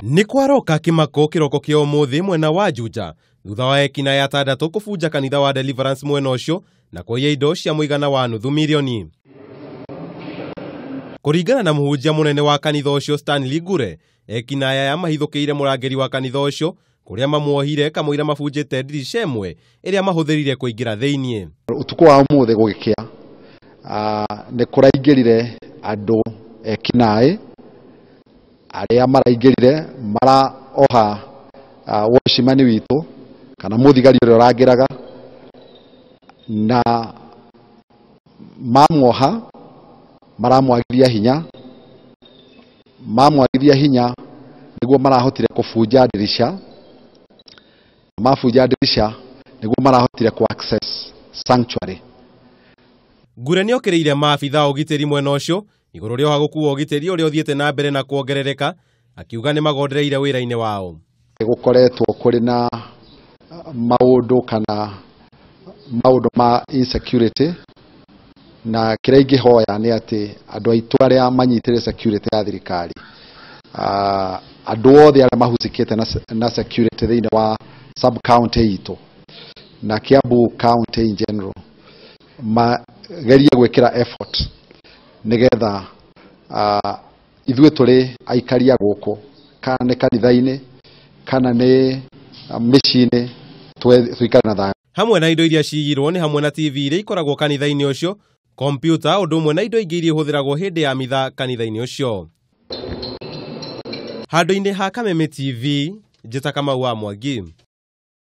Ni kwaroka kimako kiroko kia umuthi mwena wa Juja thutha wa Ekinai atandatu kufunja kanitha wa Deliverance mwena ucio na kuiya indo cia muigana wa nuthu mirioni. Kuringana na muhunjia munene wa kanitha ucio Ngure, Ekinai aya mahithukĩire murangiri wa kanitha ucio kuria mamuohire kamuira mabunjite ndirica imwe iria mahuthirire kuingira thiini. Utuko wa umuthi gukia ne kuraingirire andu Ekinai aria maraingirire maraoha woshimani witu kana muthigari uria urangiraga na mamuoha maramwagithia hinya niguo marahotire kufunja ndirica mafunja ndirica niguo marahotire ku access sanctuary. Ngure ni okiriire maabitha ugitiri mwena ucio iguru rio hagukuwa ugitiri uria uthiete na mbere na kuongerereka, akiuga ni magondereire wira-ini wao. Gukoretwo kuri na maundu ma insecurity na kira ingihoya ni ati andu aitu aria manyitire security ya thirikari andu othe aria mahusikite na security thiini wa sub county itu na Kiambu county in general magerie gwikira effort nigetha ithuĩ tũrĩ aikaria gũkũ kana nĩ kanitha-ini kana nĩ mĩciĩ-inĩ tuikare na thayũ. Hamwe na indo iria cigirwo ni hamwe na TV iria ikoragwo kanitha-ini ucio, kompyuta undu umwe na indo ingĩ iria ihuthiragwo hindi ya mitha kanitha-ini ucio. Handũ-inĩ ha Kameme TV, njĩta Kamau wa Mwangi.